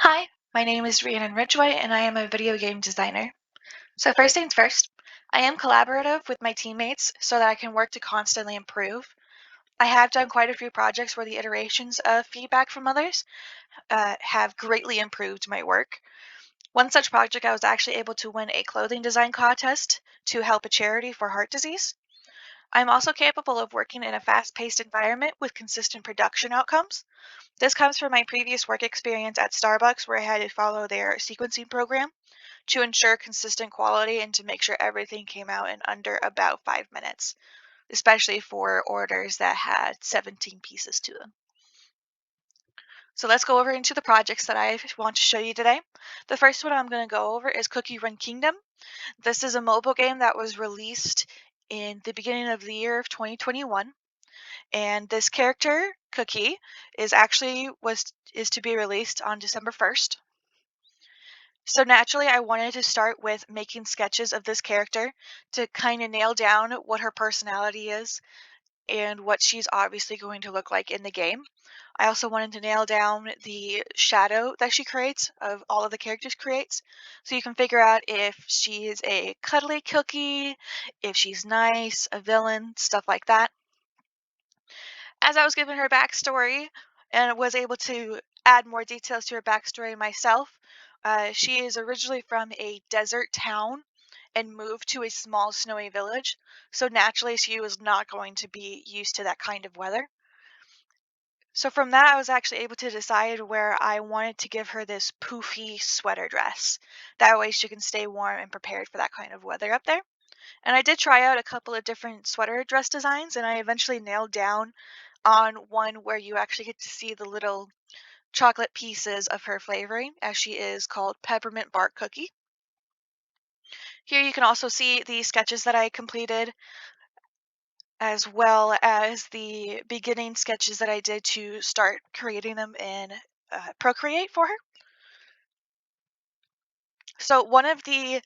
Hi, my name is Rhiannon Ridgeway and I am a video game designer. So first things first, I am collaborative with my teammates so that I can work to constantly improve. I have done quite a few projects where the iterations of feedback from others have greatly improved my work. One such project, I was actually able to win a clothing design contest to help a charity for heart disease. I'm also capable of working in a fast-paced environment with consistent production outcomes. This comes from my previous work experience at Starbucks where I had to follow their sequencing program to ensure consistent quality and to make sure everything came out in under about 5 minutes, especially for orders that had 17 pieces to them. So let's go over into the projects that I want to show you today. The first one I'm going to go over is Cookie Run Kingdom. This is a mobile game that was released in the beginning of the year of 2021. And this character, Cookie, is to be released on December 1st. So naturally, I wanted to start with making sketches of this character to kind of nail down what her personality is and what she's obviously going to look like in the game. I also wanted to nail down the shadow that she creates, of all of the characters creates, so you can figure out if she's a cuddly cookie, if she's nice, a villain, stuff like that. As I was given her backstory and was able to add more details to her backstory myself, she is originally from a desert town and moved to a small snowy village, so naturally she was not going to be used to that kind of weather. So from that, I was actually able to decide where I wanted to give her this poofy sweater dress. That way she can stay warm and prepared for that kind of weather up there. And I did try out a couple of different sweater dress designs, and I eventually nailed down on one where you actually get to see the little chocolate pieces of her flavoring, as she is called Peppermint Bark Cookie. Here you can also see the sketches that I completed, as well as the beginning sketches that I did to start creating them in Procreate for her. So one of the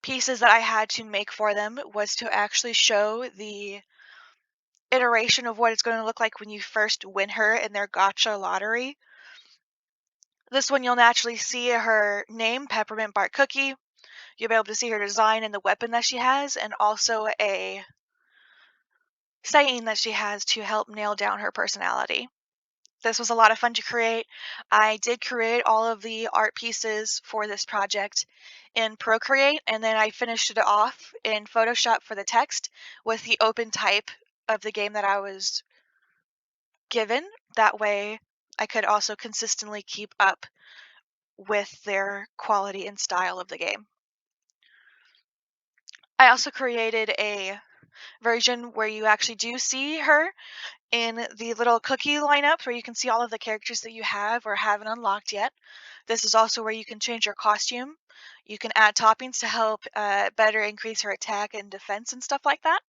pieces that I had to make for them was to actually show the iteration of what it's going to look like when you first win her in their gotcha lottery. This one you'll naturally see her name, Peppermint Bark Cookie. You'll be able to see her design and the weapon that she has, and also a saying that she has to help nail down her personality. This was a lot of fun to create. I did create all of the art pieces for this project in Procreate, and then I finished it off in Photoshop for the text with the open type of the game that I was given. That way I could also consistently keep up with their quality and style of the game. I also created a version where you actually do see her in the little cookie lineup where you can see all of the characters that you have or haven't unlocked yet. This is also where you can change your costume. You can add toppings to help better increase her attack and defense and stuff like that.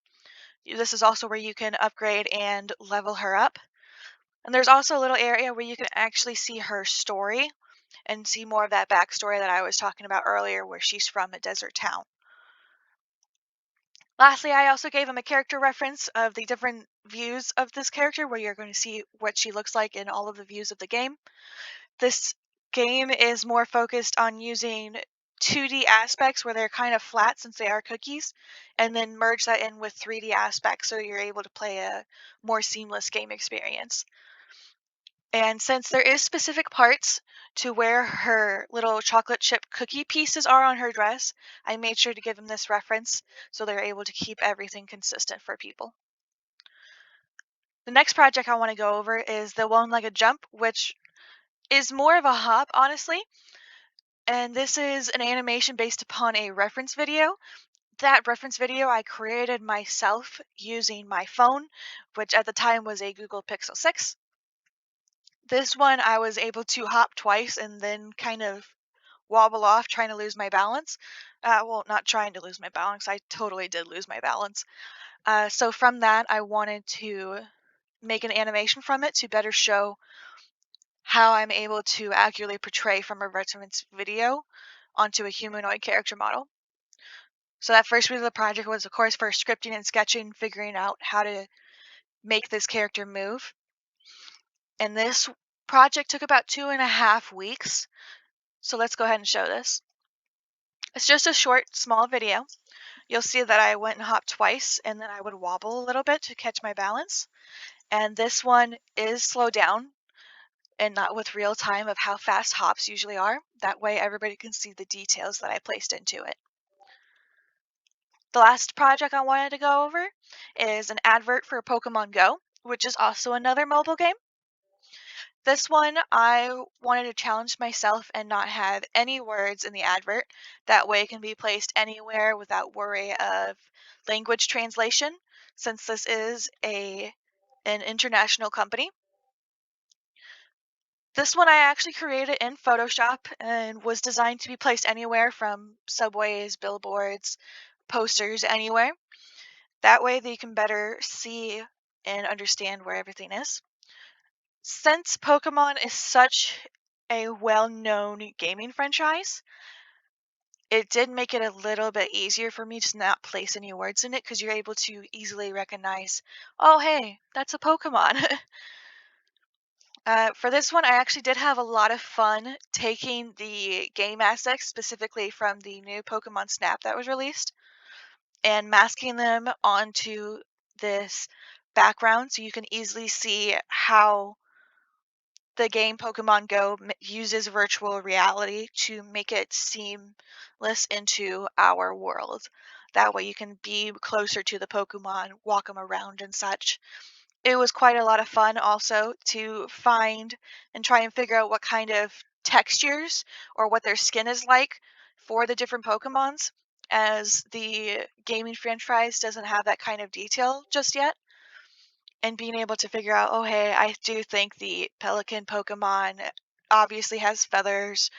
This is also where you can upgrade and level her up. And there's also a little area where you can actually see her story and see more of that backstory that I was talking about earlier, where she's from a desert town. Lastly, I also gave him a character reference of the different views of this character, where you're going to see what she looks like in all of the views of the game. This game is more focused on using 2D aspects where they're kind of flat since they are cookies, and then merge that in with 3D aspects so you're able to play a more seamless game experience. And since there is specific parts to where her little chocolate chip cookie pieces are on her dress, I made sure to give them this reference so they're able to keep everything consistent for people. The next project I want to go over is the one-legged jump, which is more of a hop, honestly. And this is an animation based upon a reference video. That reference video I created myself using my phone, which at the time was a Google Pixel 6. This one I was able to hop twice and then kind of wobble off trying to lose my balance. Well, not trying to lose my balance, I totally did lose my balance. So from that, I wanted to make an animation from it to better show how I'm able to accurately portray from a reference video onto a humanoid character model. So that first week of the project was, of course, for scripting and sketching, figuring out how to make this character move. And this project took about 2.5 weeks. So let's go ahead and show this. It's just a short, small video. You'll see that I went and hopped twice, and then I would wobble a little bit to catch my balance. And this one is slowed down and not with real time of how fast hops usually are. That way everybody can see the details that I placed into it. The last project I wanted to go over is an advert for Pokemon Go, which is also another mobile game. This one, I wanted to challenge myself and not have any words in the advert. That way it can be placed anywhere without worry of language translation, since this is an international company. This one I actually created in Photoshop and was designed to be placed anywhere from subways, billboards, posters, anywhere. That way they can better see and understand where everything is. Since Pokemon is such a well-known gaming franchise, it did make it a little bit easier for me to not place any words in it because you're able to easily recognize, oh hey, that's a Pokemon. For this one, I actually did have a lot of fun taking the game assets, specifically from the new Pokemon Snap that was released, and masking them onto this background so you can easily see how the game Pokemon Go uses virtual reality to make it seamless into our world. That way you can be closer to the Pokemon, walk them around and such. It was quite a lot of fun also to find and try and figure out what kind of textures or what their skin is like for the different Pokemons, as the gaming franchise doesn't have that kind of detail just yet. And being able to figure out, oh hey, I do think the Pelican Pokemon obviously has feathers,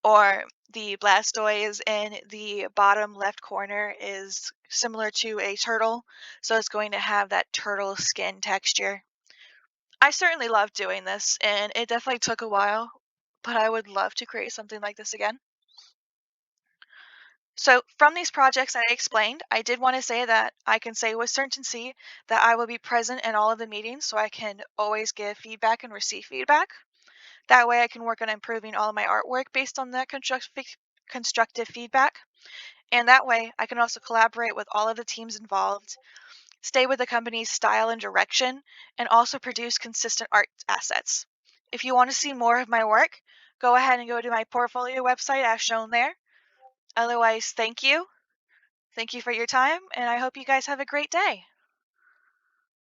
or the Blastoise in the bottom left corner is similar to a turtle, so it's going to have that turtle skin texture. I certainly love doing this, and it definitely took a while, but I would love to create something like this again. So from these projects I explained, I did want to say that I can say with certainty that I will be present in all of the meetings so I can always give feedback and receive feedback. That way I can work on improving all of my artwork based on that constructive feedback. And that way I can also collaborate with all of the teams involved, stay with the company's style and direction, and also produce consistent art assets. If you want to see more of my work, go ahead and go to my portfolio website as shown there. Otherwise, thank you. Thank you for your time, and I hope you guys have a great day.